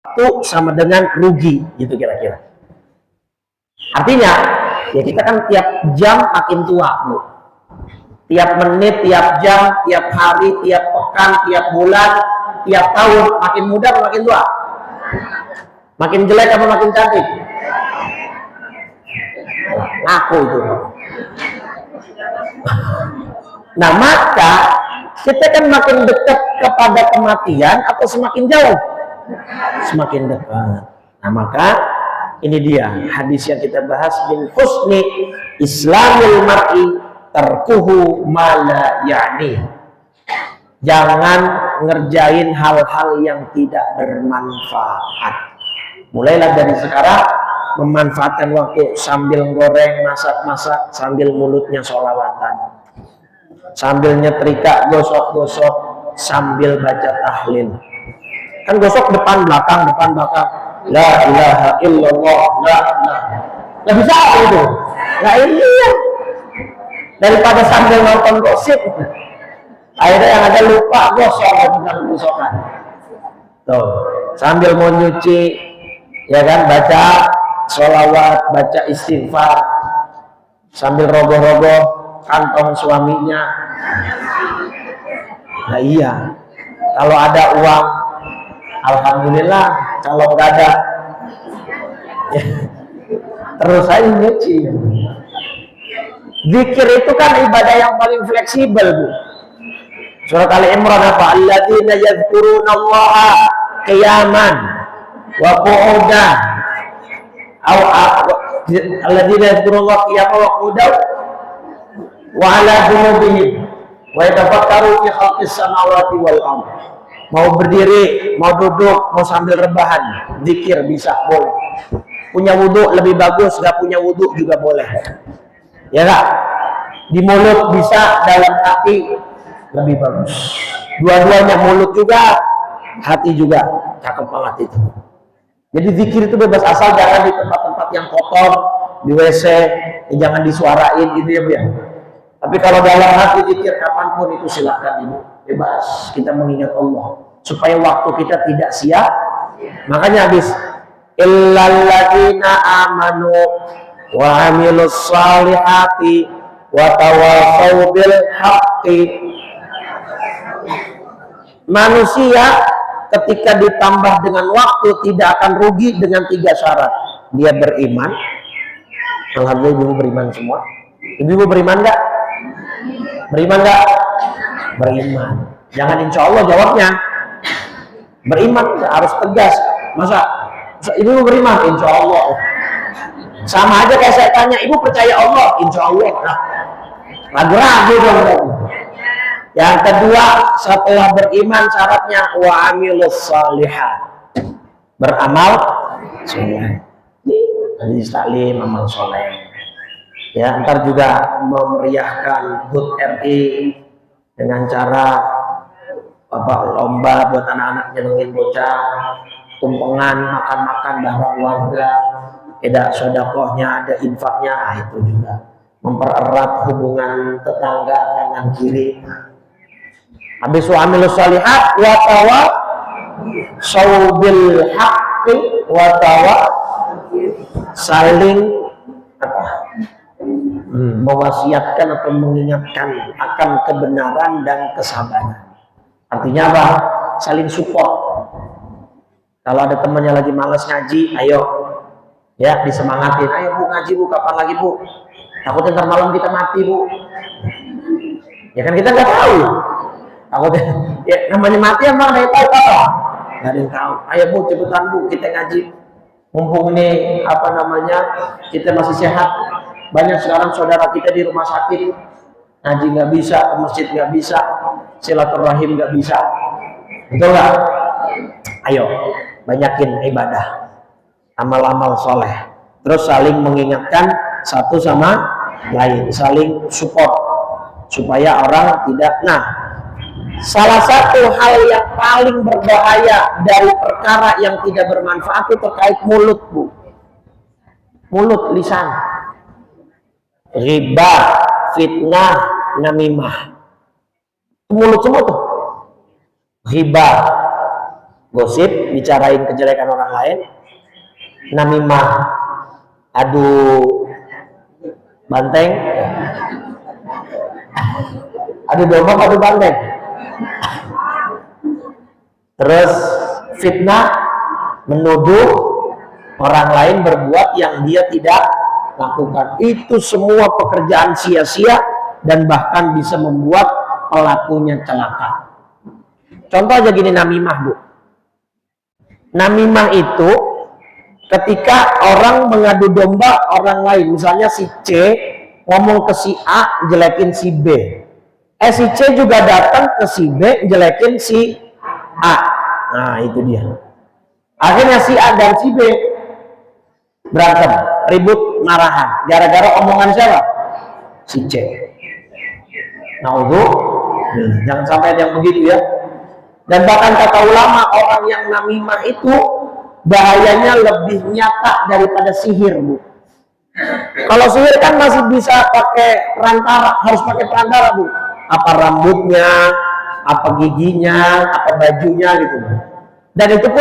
Itu sama dengan rugi, gitu kira-kira. Artinya, ya kita kan tiap jam makin tua, Bu. Tiap menit, tiap jam, tiap hari, tiap pekan, tiap bulan, tiap tahun, makin muda atau makin tua? Makin jelek apa makin cantik? Ngaku itu. Nah, maka kita kan makin dekat kepada kematian atau semakin jauh? Semakin dekat. Nah, maka ini dia hadis yang kita bahas, min husni islamil mar'i tarkuhu ma la ya'ni. Jangan ngerjain hal-hal yang tidak bermanfaat. Mulailah dari sekarang memanfaatkan waktu sambil goreng, masak-masak, sambil mulutnya sholawatan, sambil nyetrika, gosok-gosok, sambil baca tahlil. Kan gosok depan belakang, la ilaha illallah, la ilaha. Nggak bisa itu. Nah ini ya. Daripada sambil nonton gosip, akhirnya yang ada lupa gosok tentang gosokan. Tuh, sambil mau nyuci, ya kan, baca sholawat, baca istighfar, sambil rogoh-rogoh kantong suaminya. Nah iya, kalau ada uang alhamdulillah, kalau nggak ada ya, terus aja nyuci. Zikir itu kan ibadah yang paling fleksibel, Bu. Surat Ali Imran apa? Alladzina yadhkurunallaha qiyaman wa qu'udan alladzina yadhkurunallaha qiyaman wa qu'udan wa 'ala junubihim wa yatafakkaru fi khalqis samawati wal ardh. Mau berdiri, mau duduk, mau sambil rebahan, zikir bisa, boleh. Punya wudhu lebih bagus, gak punya wudhu juga boleh. Ya gak? Di mulut bisa, dalam hati lebih bagus. Dua-duanya, mulut juga, hati juga. Cakep banget itu. Jadi zikir itu bebas, asal jangan di tempat-tempat yang kotor, di WC, jangan disuarain gitu ya Bu ya. Tapi kalau dalam hati zikir kapanpun itu silahkan Ibu. Bebas kita mengingat Allah supaya waktu kita tidak sia. Makanya habis illalladzina amanu wa amilus salihati wa tawassaw bil haqqi. Manusia ketika ditambah dengan waktu tidak akan rugi dengan 3 syarat. Dia beriman. Alhamdulillah ibu beriman semua. Ibu beriman enggak? Beriman enggak? Beriman. Jangan insya Allah jawabnya. Beriman harus tegas. Masa ibu beriman? Insya Allah. Sama aja kayak saya tanya, ibu percaya Allah? Insya Allah. Nah, ragu-ragu dong. Yang kedua, setelah beriman syaratnya wa amilus shalihat. Beramal soleh. Hadis taklim amal soleh. Ya, ntar juga memeriahkan HUT RI dengan cara lomba buat anak-anak nyenengin bocah, tumpengan, makan-makan bareng warga, ada sodakohnya, ada infaknya. Nah, itu juga mempererat hubungan tetangga kanan kiri. Habis wa amilus shalihat wa tawassaw bil haqqi wa saling mewasiatkan atau mengingatkan akan kebenaran dan kesabaran. Artinya apa? Saling support. Kalau ada temannya lagi malas ngaji, ayo ya disemangatin. Ayo Bu ngaji Bu, kapan lagi Bu? Takutnya ntar malam kita mati Bu. Ya kan kita nggak tahu. Takutnya ya namanya mati emang nggak tahu apa? Nggak ada yang tahu. Ayo Bu cepetan Bu kita ngaji. Mumpung ini kita masih sehat. Banyak sekarang saudara kita di rumah sakit, ngaji nggak bisa, ke masjid nggak bisa, silaturahim nggak bisa, betul nggak? Ayo banyakin ibadah, amal-amal soleh, terus saling mengingatkan satu sama lain, saling support supaya orang tidak. Nah, salah satu hal yang paling berbahaya dari perkara yang tidak bermanfaat itu terkait mulut, Bu. Mulut, lisan. Riba, fitnah, namimah. Mulut semua tuh. Riba, gosip, bicarain kejelekan orang lain, namimah, adu banteng, adu domba, adu banteng, terus fitnah, menuduh orang lain berbuat yang dia tidak lakukan. Itu semua pekerjaan sia-sia dan bahkan bisa membuat pelakunya celaka. Contoh aja gini, namimah, Bu. Namimah itu ketika orang mengadu domba orang lain, misalnya si C ngomong ke si A jelekin si B, si C juga datang ke si B jelekin si A. Nah itu dia, akhirnya si A dan si B berantem, ribut, marahan gara-gara omongan siapa? Si C. Nah itu jangan sampai ada yang begitu ya. Dan bahkan kata ulama, orang yang namimah itu bahayanya lebih nyata daripada sihir, Bu. Kalau sihir kan masih bisa pakai perantara, harus pakai perantara, Bu. Apa rambutnya, apa giginya, apa bajunya gitu. Dan itu pun